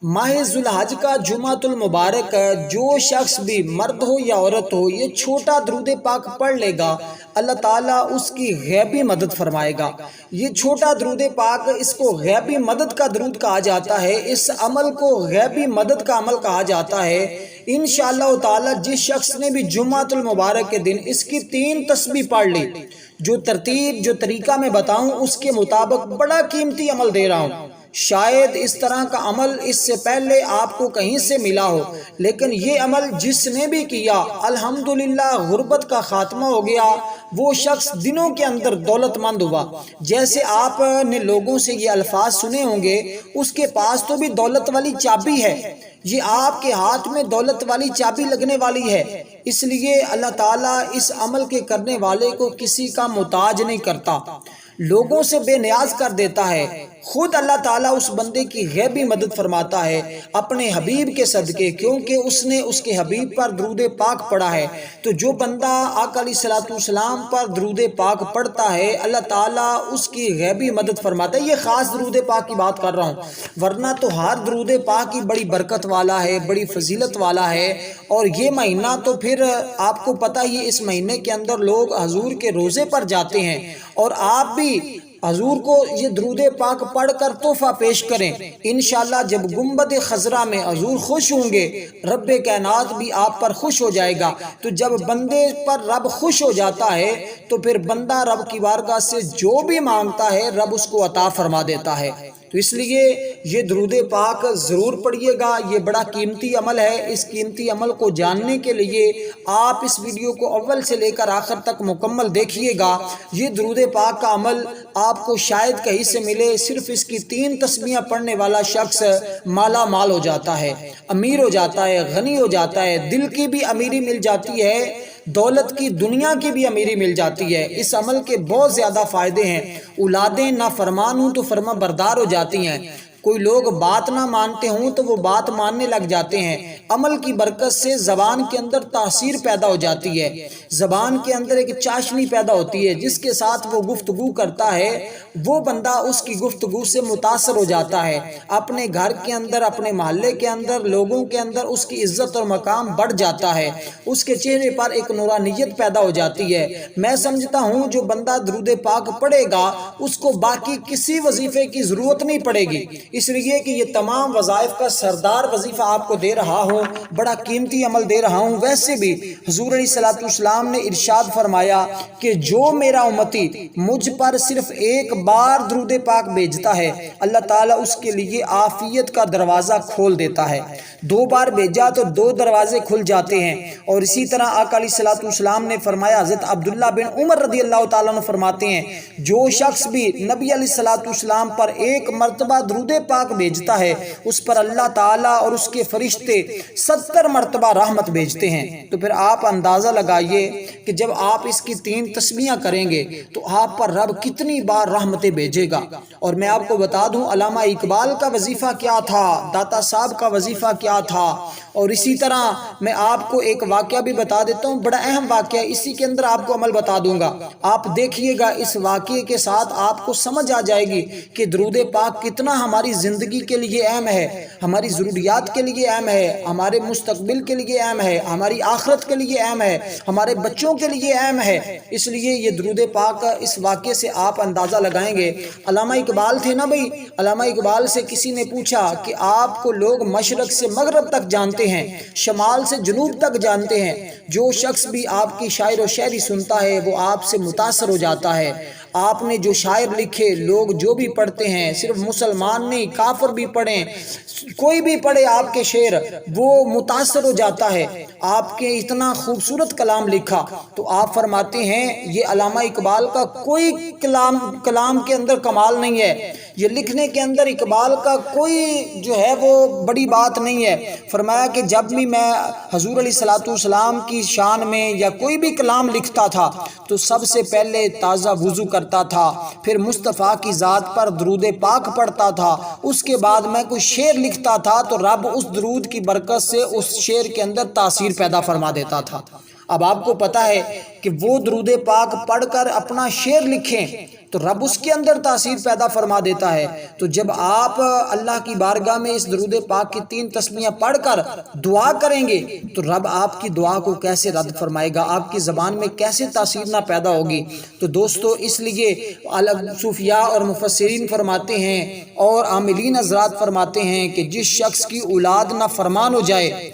माह ज़ुल्हज का जुमातुल मुबारक जो शख्स भी मर्द हो या औरत हो ये छोटा दरूद पाक पढ़ लेगा, अल्लाह ताला उसकी गैबी मदद फरमाएगा। ये छोटा दरूद पाक इसको गैबी मदद का दरूद कहा जाता है। इस अमल को गैबी मदद का अमल कहा जाता है। इंशाअल्लाह ताला जिस शख्स ने भी जुमातुल मुबारक के दिन इसकी 3 तस्बीह पढ़ ली, जो तरतीब जो तरीका मैं बताऊं उसके मुताबिक बड़ा कीमती अमल दे रहा हूं। शायद इस तरह का अमल इससे पहले आपको कहीं से मिला हो, लेकिन ये अमल जिसने भी किया अल्हम्दुलिल्लाह गुर्बत का खात्मा हो गया। वो शख्स दिनों के अंदर दौलतमंद हुआ। जैसे आपने लोगों से ये अल्फाज सुने होंगे, उसके पास तो भी दौलत वाली चाबी है, ये आपके हाथ में दौलत वाली चाबी लगने वाली है। इसलिए अल्लाह ताला इस अमल के करने वाले को किसी का मुताज नहीं करता, लोगों से बेनियाज कर देता है। खुद अल्लाह ताला उस बंदे की गैबी मदद फरमाता है अपने हबीब के सदके, क्योंकि उसने उसके हबीब पर दरूद पाक पढ़ा है। तो जो बंदा आका अलैहिस्सलाम पर दरूद पाक पढ़ता है, अल्लाह ताला उसकी गैबी मदद फरमाता है। ये खास दरूद पाक की बात कर रहा हूँ, वरना तो हर दरूद पाक की बड़ी बरकत वाला है, बड़ी फजीलत वाला है। और ये महीना तो फिर आपको पता ही, इस महीने के अंदर लोग हजूर के रोज़े पर जाते हैं, और आप भी हजूर को ये दरूद पाक पढ़ कर तोहफा पेश करें। इंशाअल्लाह जब गुंबद खजरा में हजूर खुश होंगे, रब्बे कायनात भी आप पर खुश हो जाएगा। तो जब बंदे पर रब खुश हो जाता है तो फिर बंदा रब की बारगाह से जो भी मांगता है रब उसको अता फरमा देता है। तो इसलिए ये दरूद पाक ज़रूर पढ़िएगा, ये बड़ा कीमती अमल है। इस कीमती अमल को जानने के लिए आप इस वीडियो को अव्वल से लेकर आखिर तक मुकम्मल देखिएगा। ये दरूद पाक का अमल आपको शायद कहीं से मिले। सिर्फ इसकी 3 तस्बीहां पढ़ने वाला शख्स माला माल हो जाता है, अमीर हो जाता है, गनी हो जाता है, दिल की भी अमीरी मिल जाती है, दौलत की दुनिया की भी अमीरी मिल जाती है। इस अमल के बहुत ज़्यादा फ़ायदे हैं। औलादें ना फरमान हूँ तो फरमा बरदार हो जाती हैं। कोई लोग बात ना मानते हों तो वो बात मानने लग जाते हैं। अमल की बरकत से ज़बान के अंदर तासीर पैदा हो जाती है, ज़बान के अंदर एक चाशनी पैदा होती है। जिसके साथ वो गुफ्तगू करता है वो बंदा उसकी गुफ्तगू से मुतासर हो जाता है। अपने घर के अंदर, अपने मोहल्ले के अंदर, लोगों के अंदर उसकी इज्जत और मकाम बढ़ जाता है। उसके चेहरे पर एक नूरानियत पैदा हो जाती है। मैं समझता हूँ जो बंदा दरूद पाक पढ़ेगा उसको बाकी किसी वजीफे की ज़रूरत नहीं पड़ेगी, इसलिए कि ये तमाम वज़ाइफ का सरदार वजीफ़ा आपको दे रहा हूँ, बड़ा कीमती अमल दे रहा हूँ। वैसे भी हुज़ूर अलैहिस्सलाम ने इरशाद फरमाया कि जो मेरा उम्मती मुझ पर सिर्फ एक बार दरूद पाक भेजता है, अल्लाह ताला उसके लिए आफियत का दरवाज़ा खोल देता है। 2 बार भेजा तो 2 दरवाजे खुल जाते हैं। और इसी तरह आका अलैहिस्सलाम ने फरमाया, हज़रत अब्दुल्ला बिन उमर रज़ियल्लाहु ताला अन्हु फरमाते हैं, जो शख्स भी नबी अलैहिस्सलाम पर एक मरतबा दरूद पाक भेजता है उस पर अल्लाह ताला और उसके फरिश्ते 70 मरतबा रहमत भेजते हैं। तो फिर आप अंदाज़ा लगाइए कि जब आप इसकी 3 तस्बीहां करेंगे तो आप पर रब कितनी बार रहमतें भेजेगा। और मैं आपको बता दूं, अल्लामा इकबाल का वजीफ़ा क्या था, दाता साहब का वजीफ़ा क्या था। और इसी तरह मैं आपको एक वाक़या भी बता देता हूँ, बड़ा अहम वाक़या, इसी के अंदर आपको अमल बता दूंगा। आप देखिएगा, इस वाक़ये के साथ आपको समझ आ जाएगी कि दरूद पाक कितना हमारी ज़िंदगी के लिए अहम है, हमारी ज़रूरियात के लिए अहम है, हमारे मुस्तकबिल के लिए अहम है, हमारी आखिरत के लिए अहम है, हमारे बच्चों के लिए अहम है। इसलिए ये दरूद पाक इस वाक़ये से आप अंदाज़ा लगाएंगे। अल्लामा इकबाल थे ना भाई, अल्लामा इकबाल से किसी ने पूछा कि आपको लोग मशरक़ से मगरब तक जानते हैं, शमाल से जनूब तक जानते हैं। जो शख्स भी आपकी शायर और शायरी सुनता है वो आपसे मुतासर हो जाता है। आपने जो शायर लिखे, लोग जो भी पढ़ते हैं, सिर्फ मुसलमान नहीं काफिर भी पढ़ें, कोई भी पढ़े आपके शेर, वो मुतासर हो जाता है। आपके इतना खूबसूरत कलाम लिखा। तो आप फरमाते हैं ये अल्लामा इकबाल का कोई कलाम के अंदर कमाल नहीं है, ये लिखने के अंदर इकबाल का कोई जो है वो बड़ी बात नहीं है। फरमाया कि जब भी मैं हुज़ूर अलैहिस्सलाम की शान में या कोई भी कलाम लिखता था तो सबसे पहले ताज़ा वुज़ू करता था, फिर मुस्तफ़ा की ज़ात पर दरूद पाक पढ़ता था, उसके बाद मैं कोई शेर लिखता था तो रब उस दरूद की बरकत से उस शेर के अंदर तासीर पैदा फरमा देता था। अब आपको पता है कि वो दरूद पाक पढ़कर अपना शेर लिखें, تو رب اس کے اندر تاثیر پیدا فرما دیتا ہے۔ تو جب آپ اللہ کی بارگاہ میں اس درود پاک کی 3 تسمیاں پڑھ کر دعا کریں گے تو رب آپ کی دعا کو کیسے رد فرمائے گا، آپ کی زبان میں کیسے تاثیر نہ پیدا ہوگی۔ تو دوستو اس لیے صوفیاء اور مفسرین فرماتے ہیں اور عاملین حضرات فرماتے ہیں کہ جس شخص کی اولاد نہ فرمان ہو جائے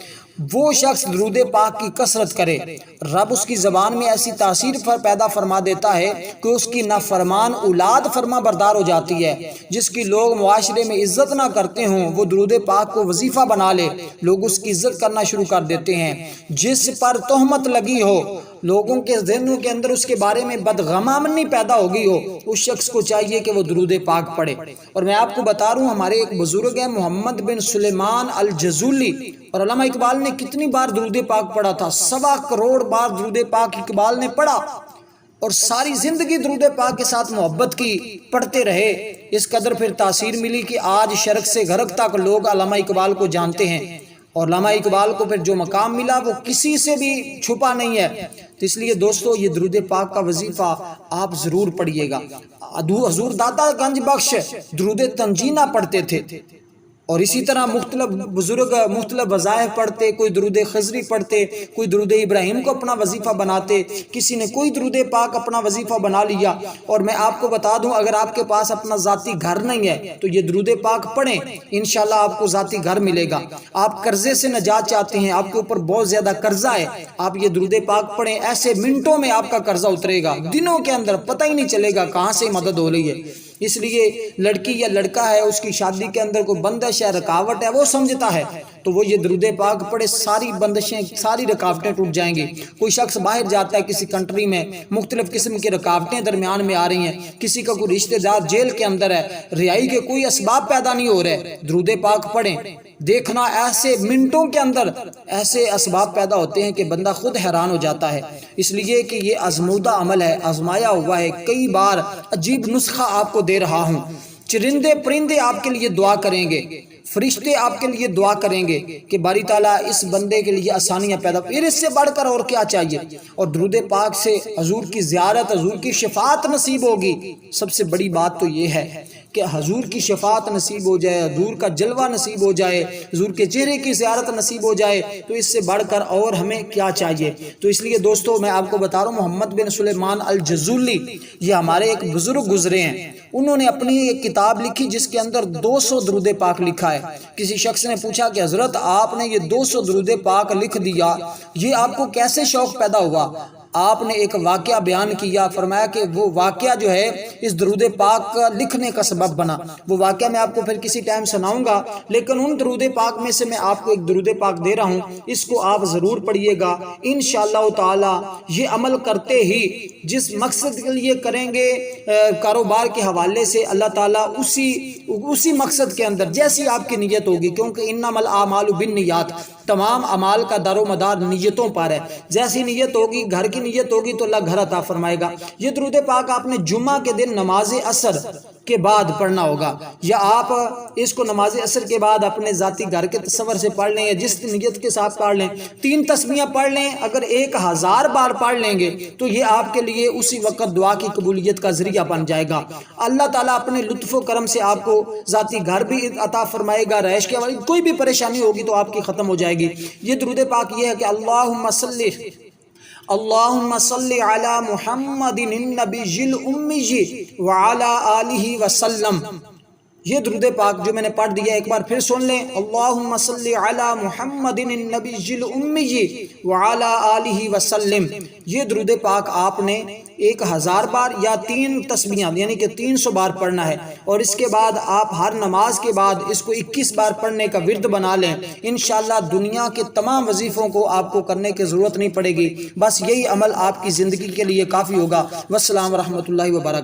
وہ شخص درود پاک کی کثرت کرے، رب اس کی زبان میں ایسی تاثیر پیدا فرما دیتا ہے کہ اس کی نافرمان اولاد فرما بردار ہو جاتی ہے۔ جس کی لوگ معاشرے میں عزت نہ کرتے ہوں وہ درود پاک کو وظیفہ بنا لے، لوگ اس کی عزت کرنا شروع کر دیتے ہیں۔ جس پر تہمت لگی ہو، لوگوں کے ذہنوں کے اندر اس کے بارے میں بدغمانی پیدا ہو گئی ہو، اس شخص کو چاہیے کہ وہ درود پاک پڑھے۔ اور میں آپ کو بتا رہا ہوں، ہمارے ایک بزرگ ہیں محمد بن سلیمان الجزولی، اور علامہ اقبال نے کتنی بار درود پاک پڑھا تھا، 1.25 کروڑ بار درود پاک اقبال نے پڑھا، اور ساری زندگی درود پاک کے ساتھ محبت کی، پڑھتے رہے۔ اس قدر پھر تاثیر ملی کہ آج شرق سے غرب تک لوگ علامہ اقبال کو جانتے ہیں، اور علامہ اقبال کو پھر جو مقام ملا وہ کسی سے بھی چھپا نہیں ہے۔ تو اس لیے دوستو یہ درود پاک کا وظیفہ آپ ضرور پڑھیے گا۔ حضور داتا گنج بخش درود تنجینہ پڑھتے تھے، اور اسی طرح مختلف بزرگ مختلف وظائف پڑھتے، کوئی درود خضری پڑھتے، کوئی درود ابراہیم کو اپنا وظیفہ بناتے، کسی نے کوئی درود پاک اپنا وظیفہ بنا لیا۔ اور میں آپ کو بتا دوں، اگر آپ کے پاس اپنا ذاتی گھر نہیں ہے تو یہ درود پاک پڑھیں، انشاءاللہ آپ کو ذاتی گھر ملے گا۔ آپ قرضے سے نجات چاہتے ہیں، آپ کے اوپر بہت زیادہ قرضہ ہے، آپ یہ درود پاک پڑھیں، ایسے منٹوں میں آپ کا قرضہ اترے گا، دنوں کے اندر پتہ ہی نہیں چلے گا کہاں سے مدد ہو رہی ہے۔ اس لیے لڑکی یا لڑکا ہے، اس کی شادی کے اندر کوئی بندش ہے، رکاوٹ ہے، وہ سمجھتا ہے تو وہ یہ درود پاک پڑھے، ساری بندشیں ساری رکاوٹیں ٹوٹ جائیں گی۔ کوئی شخص باہر جاتا ہے کسی کنٹری میں، مختلف قسم کی رکاوٹیں درمیان میں آ رہی ہیں، کسی کا کوئی رشتہ دار جیل کے اندر ہے، رہائی کے کوئی اسباب پیدا نہیں ہو رہے، درود پاک پڑھیں، دیکھنا ایسے منٹوں کے اندر ایسے اسباب پیدا ہوتے ہیں کہ بندہ خود حیران ہو جاتا ہے۔ اس لیے کہ یہ آزمودہ عمل ہے، آزمایا ہوا ہے، کئی بار عجیب نسخہ آپ کو دے رہا ہوں۔ چرندے پرندے آپ کے لیے دعا کریں گے، فرشتے آپ کے لیے دعا کریں گے کہ باری تعالیٰ اس بندے کے لیے آسانیاں پیدا، پھر اس سے بڑھ کر اور کیا چاہیے۔ اور درود پاک سے حضور کی زیارت، حضور کی شفاعت نصیب ہوگی۔ سب سے بڑی بات تو یہ ہے کہ حضور کی شفاعت نصیب ہو جائے، حضور کا جلوہ نصیب ہو جائے، حضور کے چہرے کی زیارت نصیب ہو جائے، تو اس سے بڑھ کر اور ہمیں کیا چاہیے۔ تو اس لیے دوستو میں آپ کو بتا رہا ہوں، محمد بن سلیمان الجزولی یہ ہمارے ایک بزرگ گزرے ہیں، انہوں نے اپنی ایک کتاب لکھی جس کے اندر 200 درود پاک لکھا ہے۔ کسی شخص نے پوچھا کہ حضرت آپ نے یہ 200 درود پاک لکھ دیا، یہ آپ کو کیسے شوق پیدا ہوا؟ آپ نے ایک واقعہ بیان کیا، فرمایا کہ وہ واقعہ جو ہے اس درود پاک کا لکھنے کا سبب بنا۔ وہ واقعہ میں آپ کو پھر کسی ٹائم سناؤں گا، لیکن ان درود پاک میں سے میں آپ کو ایک درود پاک دے رہا ہوں، اس کو آپ ضرور پڑھیے گا انشاءاللہ تعالی۔ یہ عمل کرتے ہی جس مقصد کے لیے کریں گے کاروبار کے حوالے سے، اللہ تعالیٰ اسی مقصد کے اندر جیسی آپ کی نیت ہوگی، کیونکہ انما الاعمال بالنیات، تمام اعمال کا دار و مدار نیتوں پر ہے۔ جیسی نیت ہوگی، گھر کی نیت ہوگی تو اللہ گھر عطا فرمائے گا۔ یہ درود پاک آپ نے جمعہ کے دن نماز عصر کے بعد پڑھنا ہوگا، یا آپ اس کو نماز عصر کے بعد اپنے ذاتی گھر کے تصور سے پڑھ لیں، یا جس نیت کے ساتھ پڑھ لیں۔ 3 تسمیاں پڑھ لیں، اگر 1000 بار پڑھ لیں گے تو یہ آپ کے لیے اسی وقت دعا کی قبولیت کا ذریعہ بن جائے گا۔ اللہ تعالیٰ اپنے لطف و کرم سے آپ کو ذاتی گھر بھی عطا فرمائے گا، رہائش کے حوالے کوئی بھی پریشانی ہوگی تو آپ کی ختم ہو جائے گی۔ یہ درود پاک یہ ہے کہ اللہم صلی علی محمد النبی الامی وعلی آلہ وسلم۔ یہ درود پاک جو میں نے پڑھ دیا ایک بار پھر سن لیں، اللہم صلی علی محمد النبی الامی وعلی آلہ وسلم۔ یہ درود پاک آپ نے 1000 بار یا 3 تسبیحاں یعنی کہ 300 بار پڑھنا ہے، اور اس کے بعد آپ ہر نماز کے بعد اس کو 21 بار پڑھنے کا ورد بنا لیں۔ انشاءاللہ دنیا کے تمام وظیفوں کو آپ کو کرنے کی ضرورت نہیں پڑے گی، بس یہی عمل آپ کی زندگی کے لیے کافی ہوگا۔ والسلام ورحمۃ اللہ وبرکاتہ۔